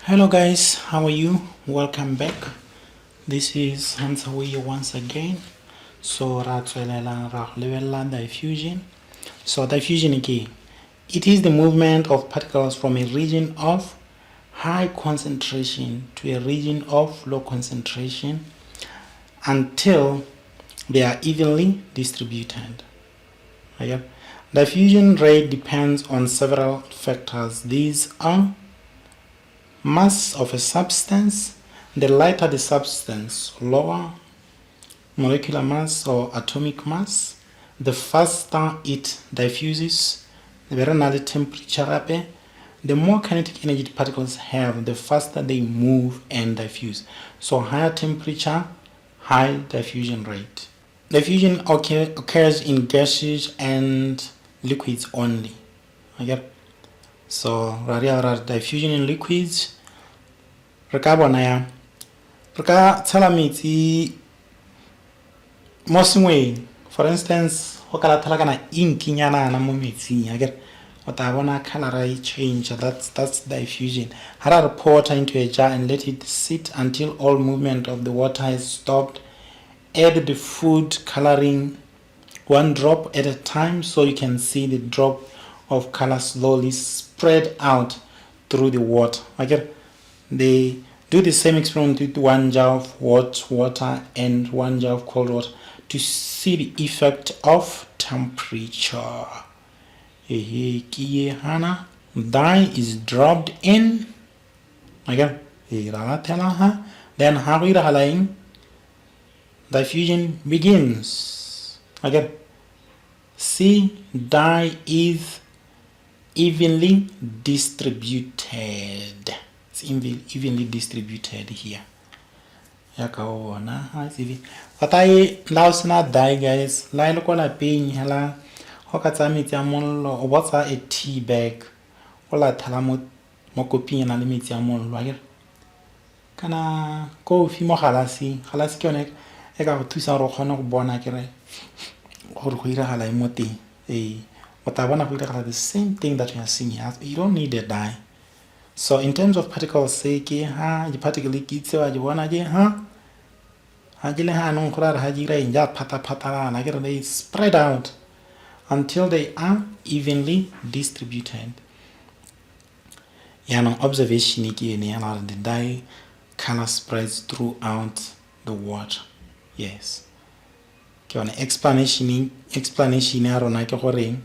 Hello guys, how are you? Welcome back. This is Hansaway once again. So diffusion. So diffusion again. It is the movement of particles from a region of high concentration to a region of low concentration until they are evenly distributed. Okay. Diffusion rate depends on several factors. These are mass of a substance. The lighter the substance, lower molecular mass or atomic mass, the faster it diffuses. The better temperature, the more kinetic energy the particles have, the faster they move and diffuse. So higher temperature, high diffusion rate. Diffusion occurs in gases and liquids only. Okay? So diffusion in liquids, re ka tshela metsi mo sengweng. For instance, go ka lathela kana inkinyana mo metsing, akere o tla bona color change. That's diffusion. Ha ra pour water into a jar and let it sit until all movement of the water has stopped. Add the food coloring one drop at a time so you can see the drop of color slowly spread out through the water. Okay? They do the same experiment with 1 jar of hot water and 1 jar of cold water to see the effect of temperature. Dye is dropped in. Okay? Then how diffusion begins. Okay? See, dye is evenly distributed. It's evenly distributed here. What I now dye, guys, la ile ko lapeng hela ho ka tsa metsi a mollo o botsa a tea bag o la thala mo koping na le metsi a mollo akere kana coffee mo galasi ke yone e ka go thusa go kgona go bona kere gore go iragala mo teng o tla bona go iragala the same thing that you are seeing here. You don't need a dye. So in terms of particles, say ke ha di particle ke itsewa di bona ke ha ke le ha no go ra ha di ra inja phata ke re they spread out until they are evenly distributed. Observation ke ene yana the dye color spreads throughout the water. Yes. Okay, on explanation ya rona ke gore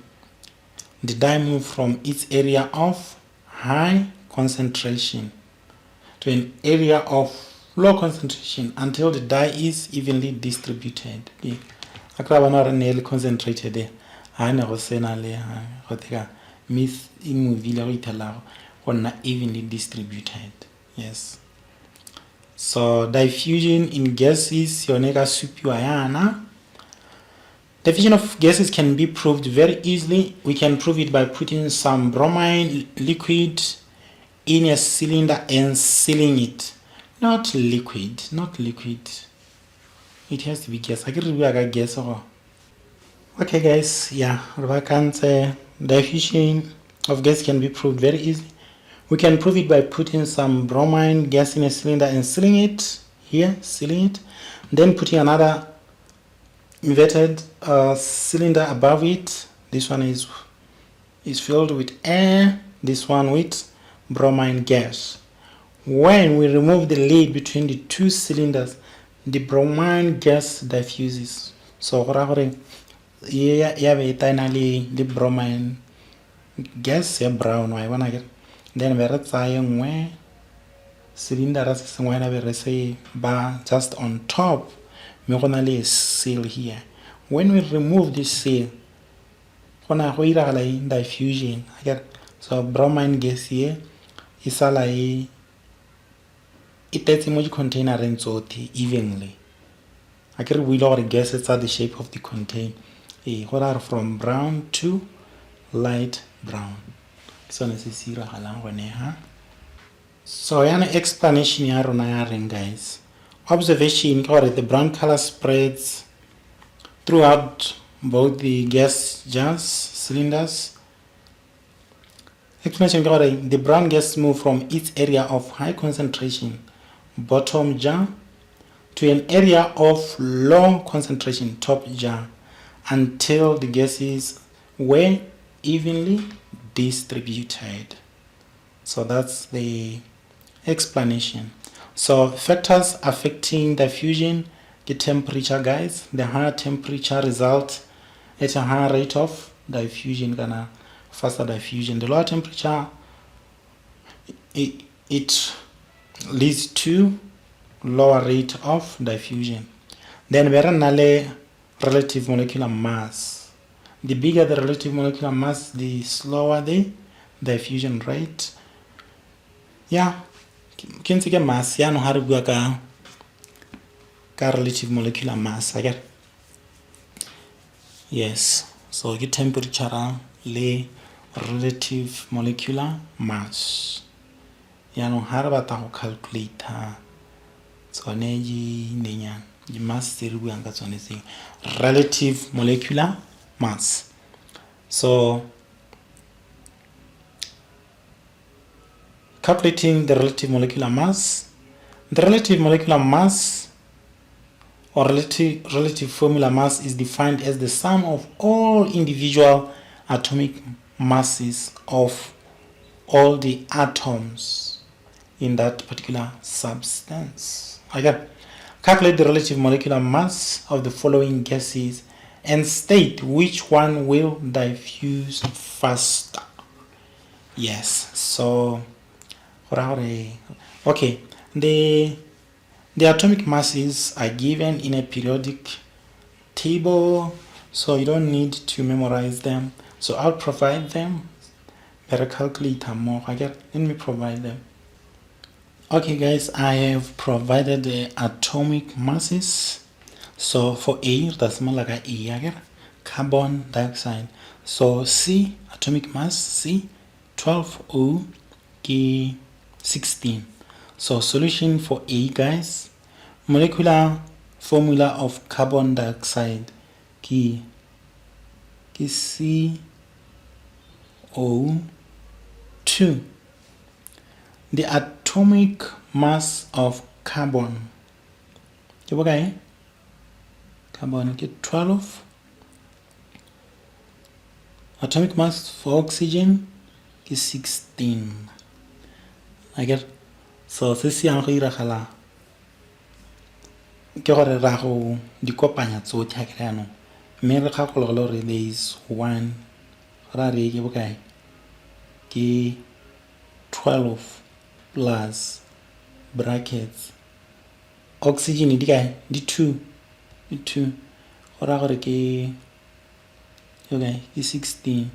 the dye move from its area of high concentration to an area of low concentration until the dye is evenly distributed. Akrabana re concentrated there. Ha ne go sena le go teka myth e movie le go itela go na evenly distributed. Yes. So diffusion in gases yone ka supiwa yana. Diffusion of gases can be proved very easily. We can prove it by putting some bromine liquid in a cylinder and sealing it. Not liquid. It has to be gas. I can gas. Okay, guys. Yeah, diffusion of gas can be proved very easily. We can prove it by putting some bromine gas in a cylinder and sealing it. Here, sealing it. Then putting another inverted cylinder above it. This one is filled with air, this one with bromine gas. When we remove the lid between the two cylinders, the bromine gas diffuses. So the bromine gas brown then we cylinder just on top. A seal here. When we remove this seal, diffusion. So bromine gas here is it in container evenly. I can we lower gases at the shape of the container. From brown to light brown. So an explanation here, guys. Observation or the brown color spreads throughout both the gas jars, cylinders. Explanation ke gore the brown gas move from its area of high concentration bottom jar to an area of low concentration top jar until the gases were evenly distributed. So that's the explanation. So factors affecting diffusion, the temperature, guys. The higher temperature results at a higher rate of diffusion, gonna faster diffusion. The lower temperature, it leads to lower rate of diffusion. Then we run relative molecular mass. The bigger the relative molecular mass, the slower the diffusion rate. Yeah, can take a mass. Yeah, no how to go ka relative molecular mass. I get. Yes, so the temperature le relative molecular mass. Yeah, no how about to calculate so energy nenya the mass relative molecular mass. So calculating the relative molecular mass. The relative molecular mass or relative formula mass is defined as the sum of all individual atomic masses of all the atoms in that particular substance. Okay. Calculate the relative molecular mass of the following gases and state which one will diffuse faster. Yes, so okay, the atomic masses are given in a periodic table, so you don't need to memorize them. So I'll provide them. Better calculate more. Let me provide them. Okay guys, I have provided the atomic masses. So for A, that's more like a E, carbon dioxide. So C, atomic mass, C, 12O, K, 16. So solution for A, guys, molecular formula of carbon dioxide, K, CO2. The atomic mass of carbon, okay, carbon get 12. Atomic mass for oxygen is 16. I get so se se yang go iragala ke gore ra go di kopanya tsotlhe ha ke yana mme re gakolola gore there is 1 ra re ke bokae ke 12 plus brackets oxygen di kae di 2 go ra gore ke okay ke 16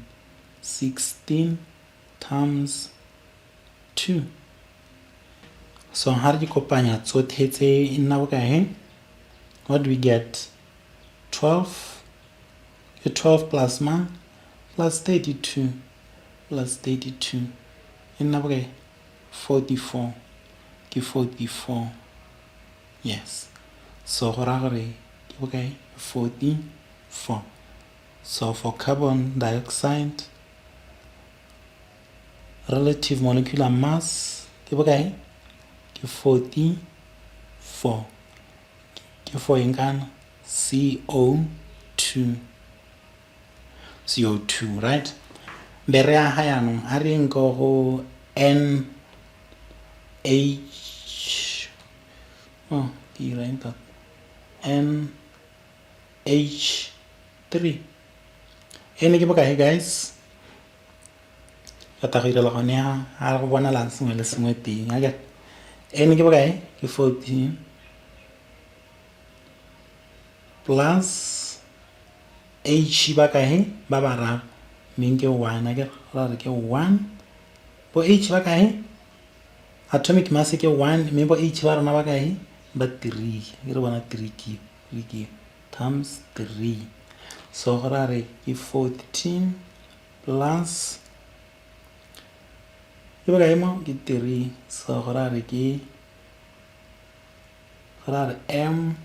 times 2. So ha re di kopanya tsotlhe tse e nna bokae? What do we get? 12 plus man plus 32 e nna bokae? 44 ke 44. Yes, so go ra gore ke bokae? 44. So for carbon dioxide, relative molecular mass ke bokae? Ke 44 ke for engana CO2, right? Be re aga yanong a re nko go NH NH3 ene ke bokae guys? ka ta go irela gone ha go bona la sengwe le sengwe teng a ke ene ke bokae? Ke 14 plus H ba kae? Ba bararo mme ke 1 a ke ra re ke 1 bo H ba kae? Atomic mass ke 1 mme bo H ba rona ba kae? Ba 3 ke re bona 3 ke times 3. So go ra re ke 14 plus ke bokae mo? Ke 3. So go ra re ke M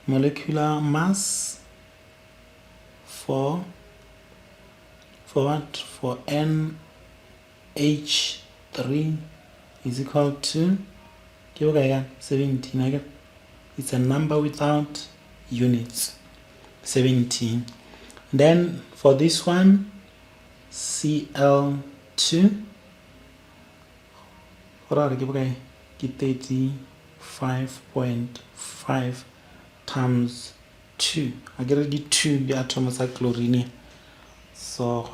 molecular mass for for what? For NH3 is equal to 17. It's a number without units. 17. Then for this one, Cl2, 35.5 times 2. I get already 2 the atoms are chlorine. So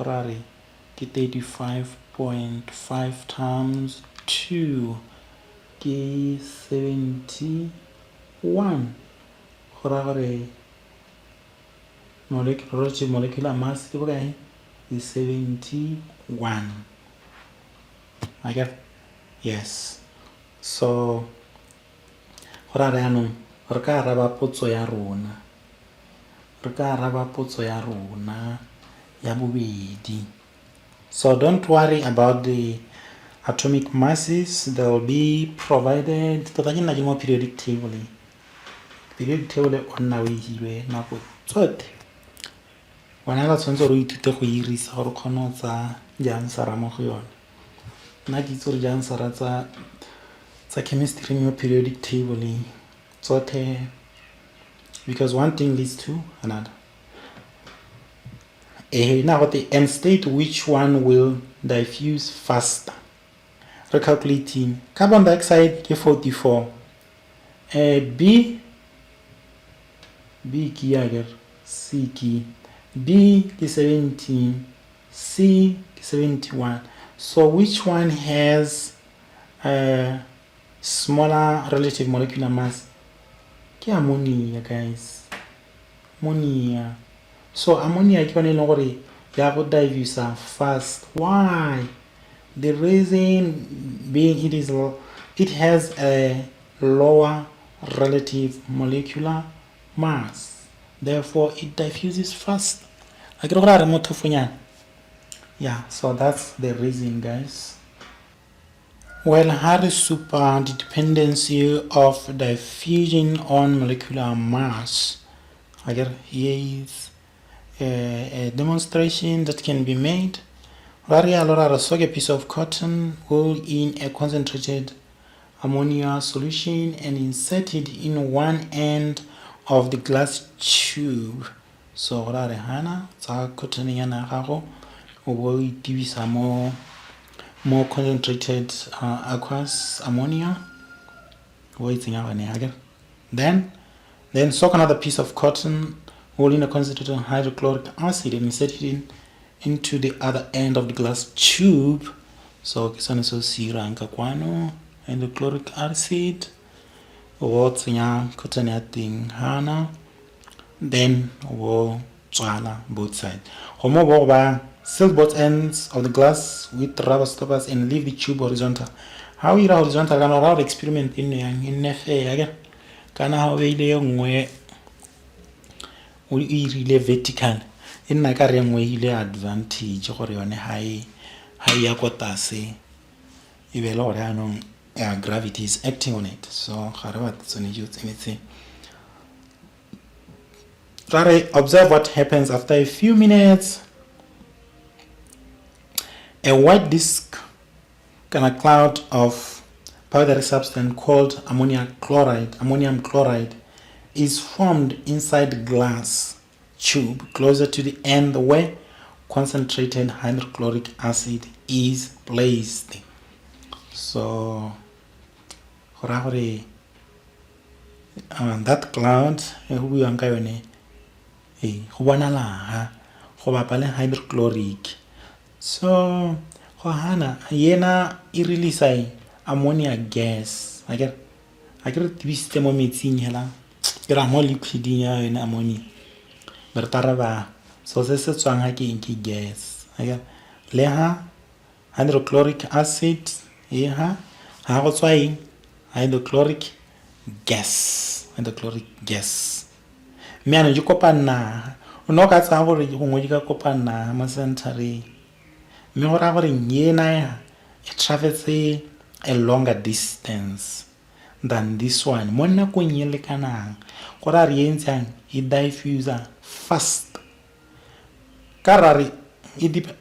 35.5 times 2 is 71. Molecular mass is 71. I get, yes. So re ka araba potso ya rona ya bobedi. So don't worry about the atomic masses, they will be provided mo periodic table. Periodic table o nna o ihilwe nako tsotlhe. Wena la tshwanetse re ithute go irisa gore o kgone go tsa di-answera mo go yone. Nna ke itse gore di-answera tsa chemistry mo periodic table tsotlhe, because one thing leads to another. Now and state which one will diffuse faster. Recalculating. Carbon dioxide ke 44. B ke yager, C ke, B ke 17, C ke 71. So which one has a smaller relative molecular mass? Ke ammonia, guys. Ammonia. So ammonia ke yone gore ya go diffuse fast. Why? The reason being it has a lower relative molecular mass, therefore it diffuses fast. Yeah, so that's the reason, guys. Well, how is super the dependency of diffusion on molecular mass? Here is a demonstration that can be made. Soak a piece of cotton wool in a concentrated ammonia solution and insert it in one end of the glass tube. So hana tsa cotton yana gago o bo itibisa more concentrated aqueous ammonia. Then soak another piece of cotton wool in a concentrated hydrochloric acid and insert it into the other end of the glass tube. So kisane so sira nka kwano hydrochloric acid o tsenya cotton ya ting hana, then o tswala both sides. Homo bo ba seal both ends of the glass with rubber stoppers and leave the tube horizontal. How ira horizontal kana ra experiment in nefe again kana how we ile ngwe o irile vertical e nna ka re ngwe ile advantage gore yone high ya kotase e be le gore anong gravity is acting on it. So gare ba tsone jo tsemetse. Observe what happens after a few minutes. A white disk and a cloud of powdery substance called ammonium chloride is formed inside the glass tube closer to the end where concentrated hydrochloric acid is placed. So that cloud hydrochloric. So hana yena e release ammonia gas. I get twist mo metsing hela ke ra mo liquid ya yona ammonia bertaraba. So se tswang ha ke gas I get le ha hydrochloric acid ha go tswa hydrochloric gas me ano di kopana o no ka tsa gore go ngwe di ka kopana mo century me go ra gore yena it travels a longer distance than this one. Monna ko nyele kanang go ra re entsang e diffuser fast karare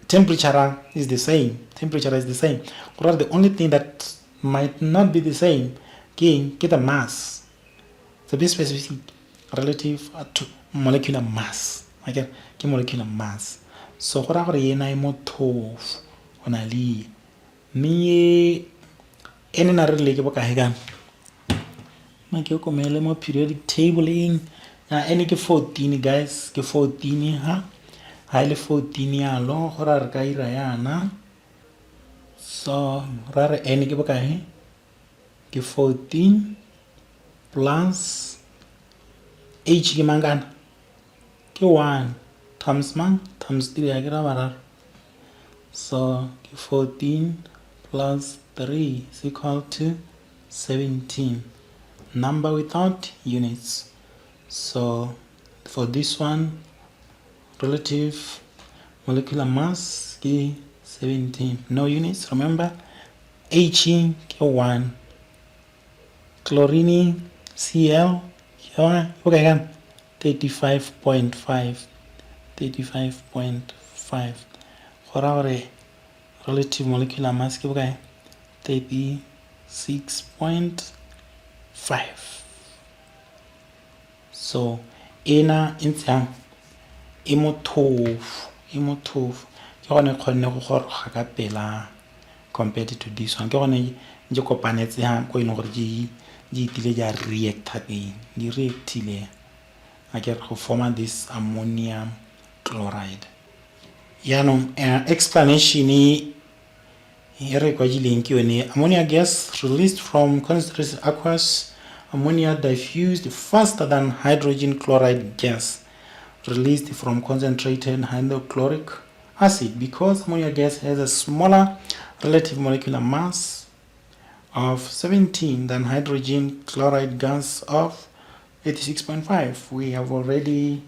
temperature is the same. The only thing that might not be the same ke the mass. So be specific relative to molecular mass. Okay, ke molecular mass. So go ra gore ena e mothofu ona le me ene na re le ke bokae kana ma ke komele mo periodic tabling ene ke 14 guys, ke 14 ha ile 14 yalo go ra re ka ira yana. So ra re ene ke bokae ke 14 plus h ke mangana ke 1 times man times 3 ya ke ra bararo. So 14 plus 3 is equal to 17. Number without units. So for this one, relative molecular mass is 17. No units, remember. H is 1. Chlorine Cl 35.5. 35.5. For our relative molecular mass, 36.5. So, ena intsa imothofu ke gone kgonne go goroga ka pela compared to this one. Ke gone je kopanetse ha go ile gore di itile ja reactor teng di reactile a ke go forma this ammonium chloride. Yaanong explanation e re kwa dileng ke yone ammonia gas released from concentrated aqueous ammonia diffused faster than hydrogen chloride gas released from concentrated hydrochloric acid because ammonia gas has a smaller relative molecular mass of 17 than hydrogen chloride gas of 86.5. We have already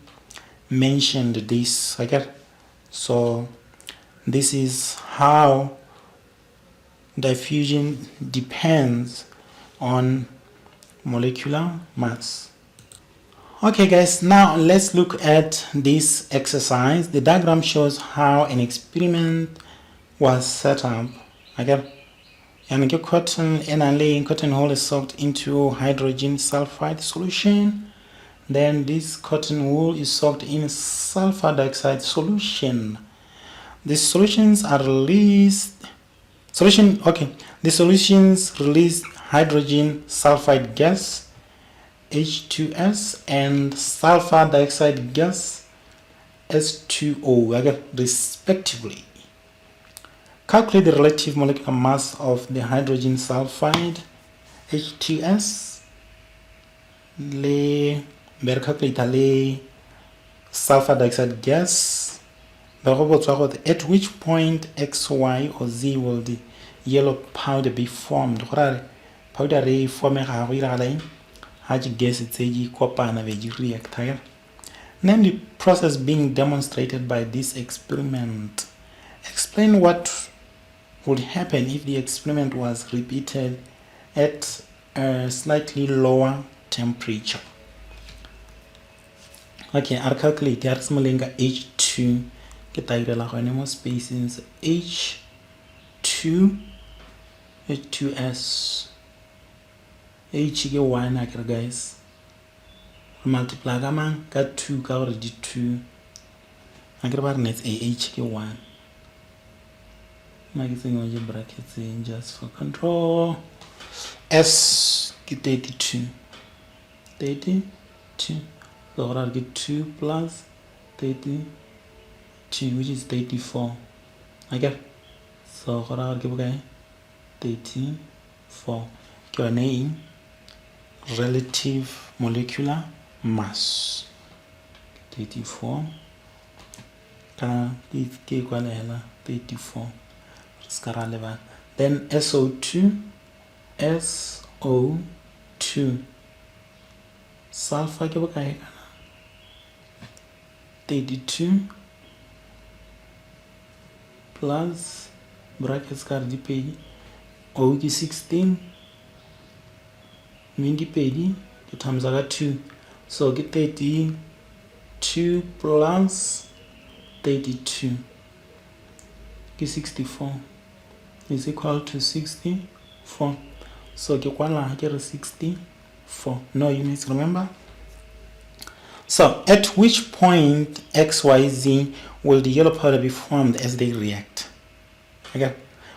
mentioned this. Okay, so this is how diffusion depends on molecular mass. Okay guys, now let's look at this exercise. The diagram shows how an experiment was set up. Okay, and cotton wool is soaked into hydrogen sulfide solution. Then this cotton wool is soaked in sulfur dioxide solution. The solutions are released. The solutions release hydrogen sulfide gas H2S and sulfur dioxide gas S2O respectively. Calculate the relative molecular mass of the hydrogen sulfide H2S le calculator le sulfur dioxide gas. At which point X, Y, or Z will the yellow powder be formed? Powder re formega go ira line ha di gas tse di kopana be di reactor. Name the process being demonstrated by this experiment. Explain what would happen if the experiment was repeated at a slightly lower temperature. Okay, I'll calculate the H2 ke tairela gone mo spacings H2S H ke 1 akere guys multiply ka mang ka 2 ka gore di 2 akere ba re net H ke 1 ma ke tsenya je brackets in just for control. S ke 32 so gore ke 2 plus 32 which is 34. Okay, so gore ke bokae 34 ke yone relative molecular mass 34 ka ke kwalela 34 skara leba. Then SO2 sulfur ke bokae kana 32 plus brackets ka di pedi O ke 16 mingi pedi ke times ka 2 so ke 32 plus 32 ke 64 is equal to 64. So ke kwala ke re 64, no units, remember. So at which point XYZ will the yellow powder be formed as they react? Okay,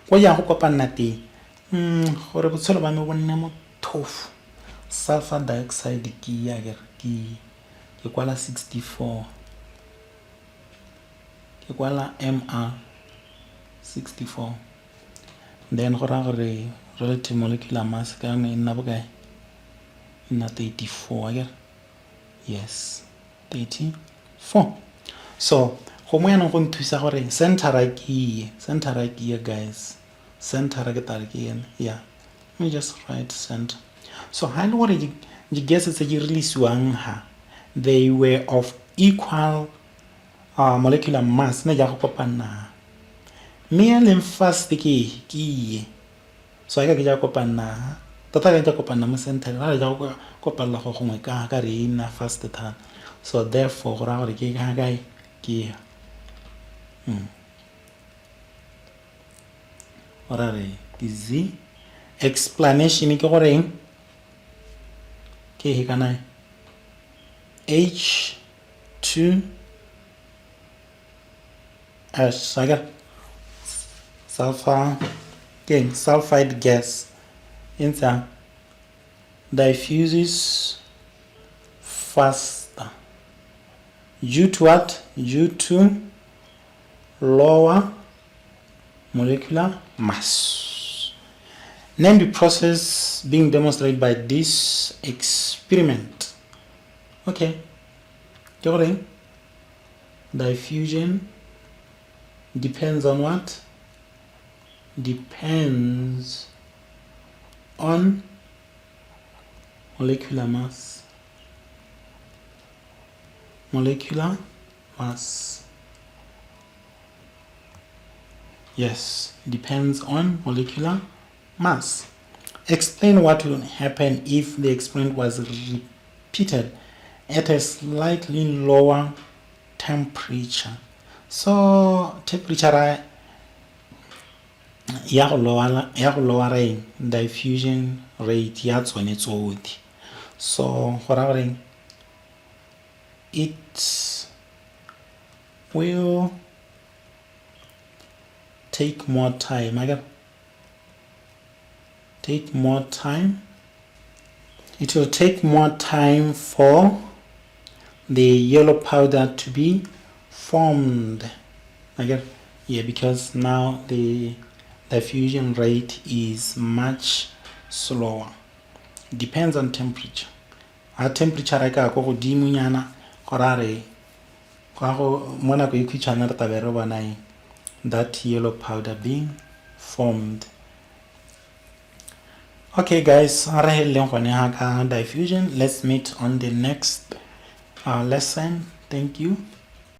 go ya go kopana teng gore botshelo ba me bo nne motlhofo. Sulfur dioxide ke kwala 64, ke kwala Mr 64, then go ra gore relative molecular mass ka yone e nna bokae, e nna 34 akere, yes 34. So go mo yanong go nthusa gore center ke ye guys, center ke tare ke ene, yeah, let me just write center. So ha le gore di gases tse di releasiwang ha they were of equal molecular mass, ne ja go kopana mme ya leng fast ke ye, so ga ke ja kopana tota ke ja kopana mo center ga ja go kopana go gongwe ka re ina fast thata, so therefore go ra gore ke ga kae ke ora re z. Explanation ke gore ke he kana H2 saga sulfide gas diffuses faster due to what? Due to lower molecular mass. Name the process being demonstrated by this experiment. Okay, diffusion depends on what? Depends on molecular mass. Molecular mass. Yes, depends on molecular mass. Explain what will happen if the experiment was repeated at a slightly lower temperature. So temperature ya go lower diffusion rate ya tsone tsotlhe. So go ra gore it will take more time. It will take more time for the yellow powder to be formed. Yeah, because now the diffusion rate is much slower. Depends on temperature. A temperature e ka go godimo nyana go ra re go mo nako e khutshwana re tabe re bona that yellow powder being formed. Okay guys, re heleng gone ha ka diffusion. Let's meet on the next lesson. Thank you.